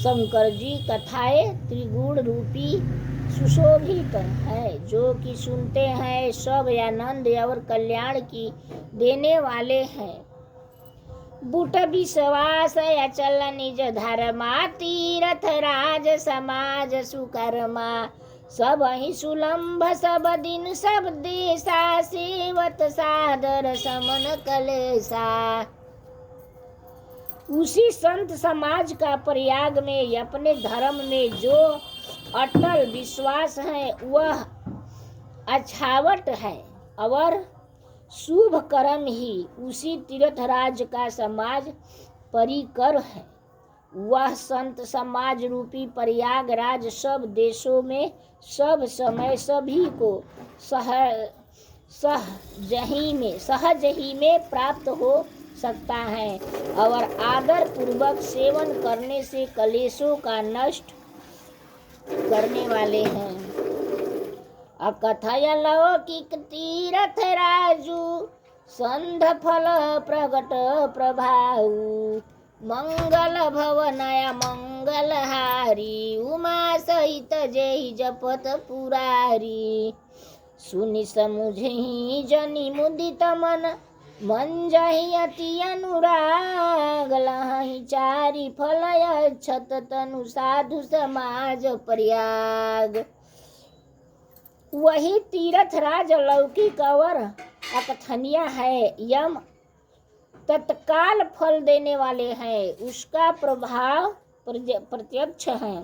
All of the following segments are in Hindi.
शंकर जी कथाएं त्रिगुण रूपी सुशोभित है, जो कि सुनते हैं सब आनंद और कल्याण की देने वाले हैं। बुट विश्वास अचल निज धर्मा, तीर्थ राज समाज सुकर्मा, सब ही सुलंभ सब दिन सब देशा, सेवत सादर समन कलेसा। उसी संत समाज का प्रयाग में अपने धर्म में जो अटल विश्वास है वह अछावट है, और शुभ कर्म ही उसी तीर्थराज का समाज परिकर है। वह संत समाज रूपी प्रयागराज सब देशों में सब समय सभी को सहज ही में प्राप्त हो सकता है, और आदर पूर्वक सेवन करने से कलेशों का नष्ट करने वाले हैं। अकथय लौकिक तीर्थ राजू, संध फल प्रगट प्रभाऊ, मंगल भवनय मंगलहारी, उमा सहित जय जपत पुरारी। सुनि समुझहि जनि मुदित मन, मंजहि अति अनुराग, लहहि चारि फल अक्षत तनु साधु समाज प्रयाग। वही तीर्थराज लौकिक और अकथनीय है, यम तत्काल फल देने वाले हैं, उसका प्रभाव प्रत्यक्ष है।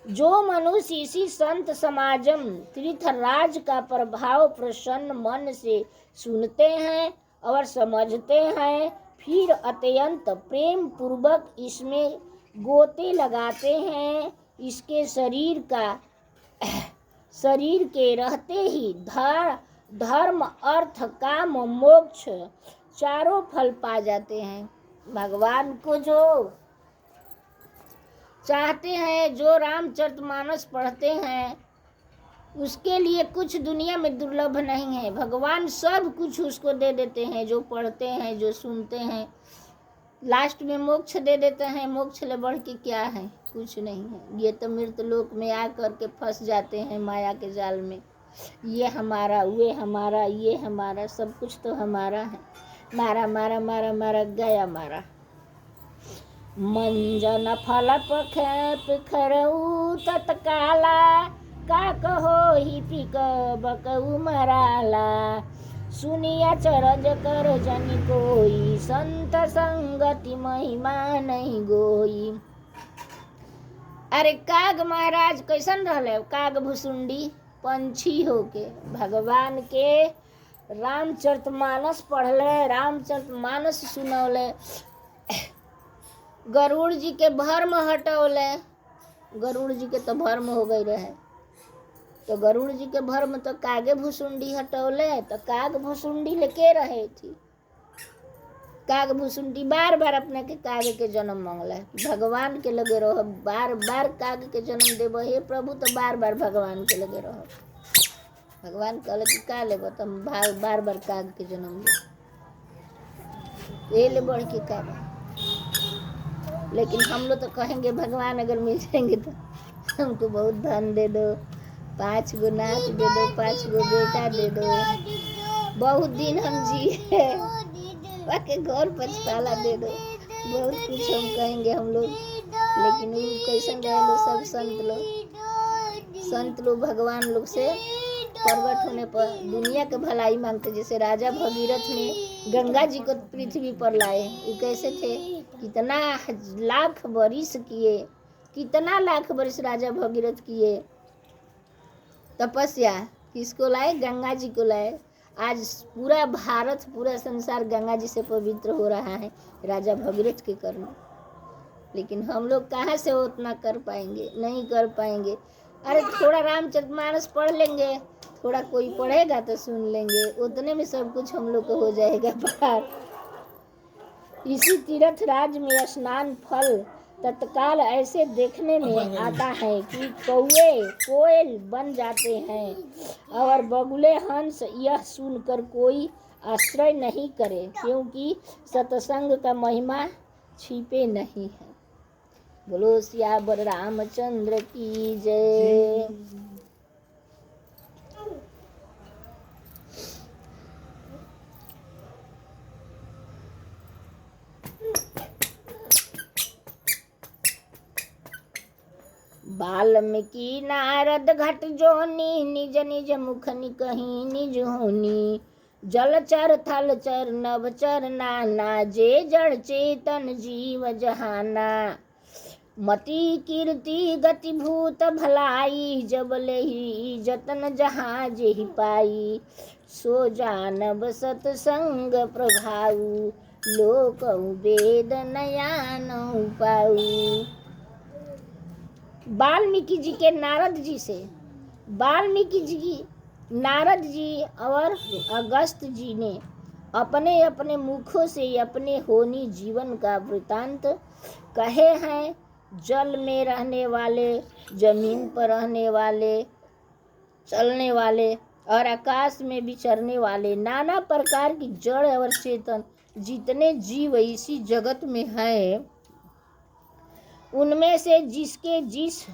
जो मनुष्य इसी संत समाजम तीर्थराज का प्रभाव प्रसन्न मन से सुनते हैं और समझते हैं, फिर अत्यंत प्रेम पूर्वक इसमें गोते लगाते हैं, इसके शरीर के रहते ही धर्म अर्थ काम मोक्ष चारों फल पा जाते हैं। भगवान को जो चाहते हैं, जो रामचरितमानस पढ़ते हैं, उसके लिए कुछ दुनिया में दुर्लभ नहीं है। भगवान सब कुछ उसको दे देते हैं, जो पढ़ते हैं, जो सुनते हैं। लास्ट में मोक्ष दे देते हैं। मोक्ष ले बढ़ के क्या है? कुछ नहीं है। ये तो मृत लोक में आ करके फंस जाते हैं माया के जाल में। ये हमारा, वे हमारा, ये हमारा, सब कुछ तो हमारा है। मारा मारा मारा मारा गया मारा। मंजन फल पखरऊ तत्काला, का कहो ही पिक बकऊ मराला। सुनिया चरज कर जनि कोई, संत संगति महिमा नहीं गोई। अरे काग महाराज कैसन रहले? काग भुसुंडी पंछी होके भगवान के रामचरितमानस पढ़ले, रामचरितमानस सुनौले, गरुड़ जी के भर्म हटौले। गरुड़ जी के तो भर्म हो गई रहे, तो गरुड़ जी के भर्म तो कागे भुसुंडी हटौले। तो काग भुसुंडी लेके रहे थी। काग भुसुंडी बार बार अपने के कागे के जन्म मांगला, भगवान के लगे रहो, बार बार काग के जन्म देव हे प्रभु, तो बार बार भगवान के लगे रहो। भगवान कहले कि का लेब, तुम बार बार काग के जन्म ले ले बढ़ के का। लेकिन हम लोग तो कहेंगे भगवान अगर मिल जाएंगे तो हमको बहुत धन दे दो, 5 गो नाच दे दो, 5 गो बेटा दे दो, बहुत दिन हम जिए, बाकी घर पछताला दे दो, बहुत कुछ हम कहेंगे हम लोग। लेकिन वो कैसन रहे लो सब संत लोग भगवान लोग से प्रकट होने पर दुनिया के भलाई मांगते। जैसे राजा भगीरथ ने गंगा जी को पृथ्वी पर लाए, वो कैसे थे? कितना लाख बरिस किए, कितना लाख बरिस राजा भगीरथ किए तपस्या। किसको लाए? गंगा जी को लाए। आज पूरा भारत, पूरा संसार गंगा जी से पवित्र हो रहा है राजा भगीरथ के कारण। लेकिन हम लोग कहाँ से उतना कर पाएंगे? नहीं कर पाएंगे। अरे थोड़ा रामचरितमानस पढ़ लेंगे, थोड़ा कोई पढ़ेगा तो सुन लेंगे, उतने में सब कुछ हम लोग को हो जाएगा पार। इसी तीर्थ राज में स्नान फल तत्काल ऐसे देखने में आता है कि कौवे कोयल बन जाते हैं, और बगुले हंस। यह सुनकर कोई आश्रय नहीं करे, क्योंकि सत्संग का महिमा छिपे नहीं है। बोलो सियावर रामचंद्र की जय। वाल्मीकि नारद घट जोनी, निज निज मुख कहीं निज होनी। जलचर थलचर नभचर नाना, जे जड़ चेतन जीव जहाना। मति कीर्ति गति भूत भलाई, जब लेहि जतन जहाँ जेहि पाई। सो जानब सतसंग प्रभाऊ, लोक वेद नयानहु पाऊ। वाल्मीकि जी के नारद जी से, वाल्मीकि जी, नारद जी और अगस्त जी ने अपने अपने मुखों से अपने होनी जीवन का वृतांत कहे हैं। जल में रहने वाले, जमीन पर रहने वाले, चलने वाले और आकाश में विचरने वाले, नाना प्रकार की जड़ और चेतन जितने जीव इसी जगत में हैं, उनमें से जिसके जिस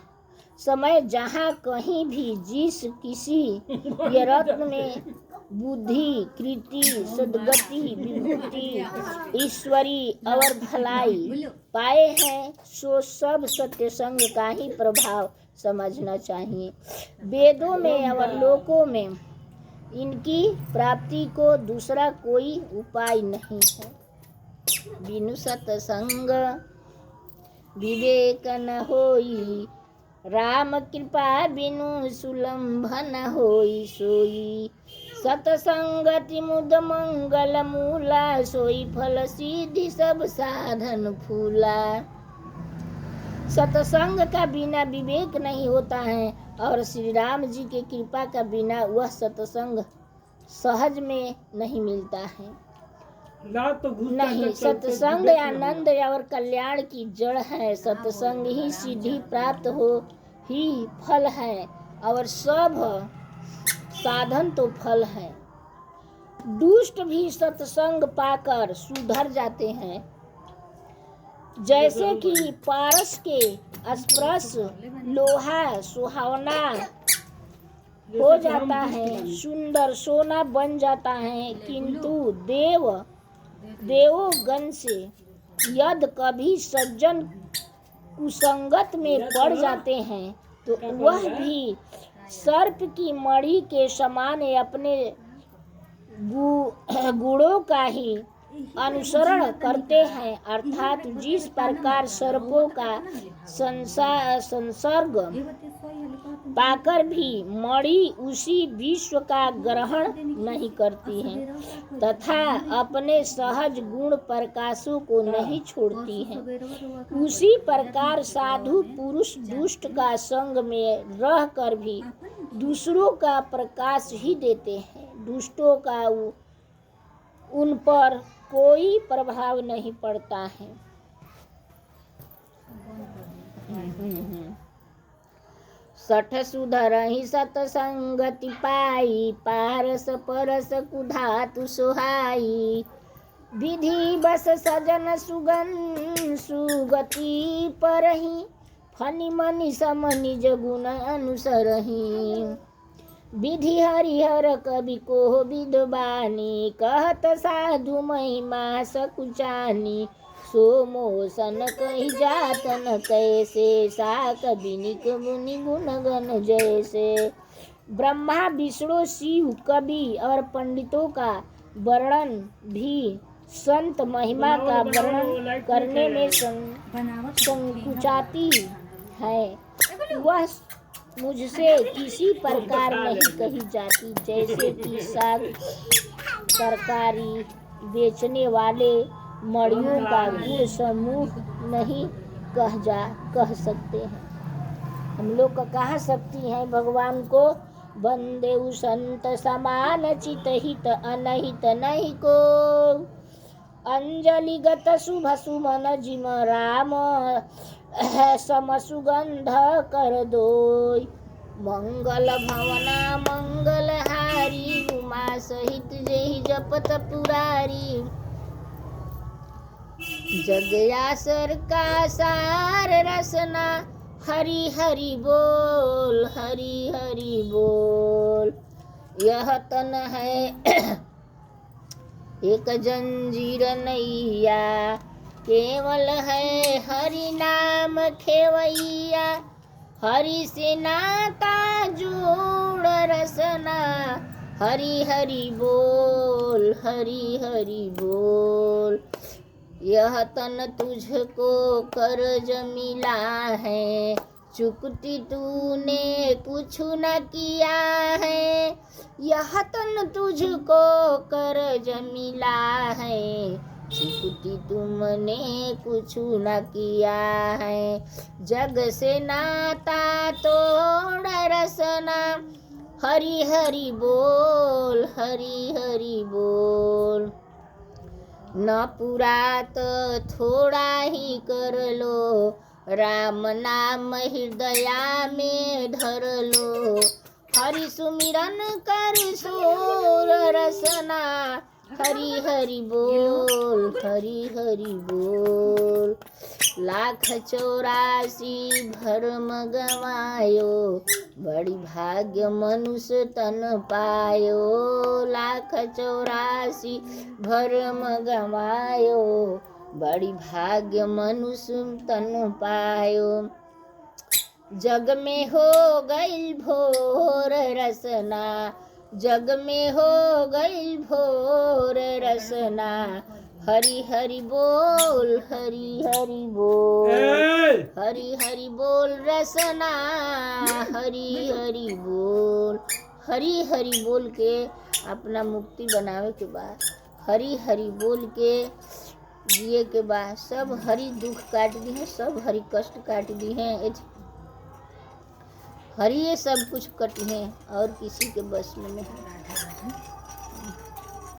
समय जहाँ कहीं भी जिस किसी यत्न में बुद्धि कृति सद्गति विभूति ईश्वरी और भलाई पाए हैं, सो सब सत्य संग का ही प्रभाव समझना चाहिए। वेदों में और लोकों में इनकी प्राप्ति को दूसरा कोई उपाय नहीं है। बिनु सत्संग विवेक न होई, राम कृपा बिनु सुलभ न होई सोई। सतसंगति मुद मंगल मूला, सोई फल सीधि सब साधन फूला। सतसंग का बिना विवेक नहीं होता है और श्री राम जी के कृपा का बिना वह सतसंग सहज में नहीं मिलता है। नहीं, सत्संग आनंद और कल्याण की जड़ है। सत्संग ही सिद्धि प्राप्त हो ही फल है और सब साधन तो फल है। दुष्ट भी सत्संग पाकर सुधर जाते हैं, जैसे कि पारस के स्पर्श लोहा सुहावना हो जाता है, सुंदर सोना बन जाता है, किंतु देवोगण से यदि कभी सज्जन कुसंगत में पड़ जाते हैं तो वह भी सर्प की मणि के समान अपने गुणों का ही अनुसरण करते हैं। अर्थात जिस प्रकार सर्पों का संसर्ग पाकर भी मणि उसी विश्व का ग्रहण नहीं करती है तथा अपने सहज गुण प्रकाशों को नहीं छोड़ती है, उसी प्रकार साधु पुरुष दुष्ट का संग में रहकर भी दूसरों का प्रकाश ही देते हैं। दुष्टों का उन पर कोई प्रभाव नहीं पड़ता है। सठ सुधरहि सतसंगति पाई, पारस परस कुधातु सुहाई। विधि बस सजन सुगति परहि, फनि मनि सम निज गुण अनुसरहि। विधि हरिहर कवि को विद्वानी, कहत साधु महिमा सकुचानी। सो मोसन कही जात न कैसे, साक बिनिक मुनि गुण गण जैसे। ब्रह्मा विष्णु शिव कवि और पंडितों का वर्णन भी संत महिमा का वर्णन करने में संकुचाती है, वह मुझसे किसी प्रकार नहीं कही जाती। जैसे कि साग तरकारी बेचने वाले मड़ियों का गुण समूह नहीं कह सकते हैं। हम लोग कह सकती हैं भगवान को, बंदे संत समान चित हित अनहित नहीं को। अंजलि गत शुभ सुमन जिम राम, सम सुगंध कर दोय। मंगल भवना मंगल हारी, उमा सहित जेहि जपत पुरारी। जगयासर का सार रसना, हरि हरि बोल, हरि हरि बोल। यह तन है एक जंजीर नैया, केवल है हरि नाम खेवैया। हरि से नाता जोड़ रसना, हरि हरि बोल, हरि हरि बोल। यह तन तुझको कर्ज मिला है, चुकती तूने कुछ न किया है। यह तन तुझको कर्ज मिला है, चुकती तुमने कुछ न किया है। जग से नाता तोड़ रसना, हरि हरि बोल, हरि हरि बोल। न पूरा तो थोड़ा ही कर लो, राम नाम हृदया में धर लो। हरि सुमिरन कर सोर रसना, हरि हरि बोल, हरि हरि बोल। 1,84 भरम गवायो, बड़ी भाग्य मनुष्य तन पायो। 1,84 भरम गवायो, बड़ी भाग्य मनुष्य तन पायो। जग में हो गई भोर रसना, जग में हो गई भोर रसना। हरि हरि बोल, हरि हरि बोल, हरि हरि बोल रसना, हरि हरि बोल। हरि हरि बोल के अपना मुक्ति बनावे के बाद, हरि हरि बोल के जिए के बाद सब हरि दुख काट दी है, सब हरि कष्ट काट दी है। हरि ये सब कुछ कटी है और किसी के बस में नहीं।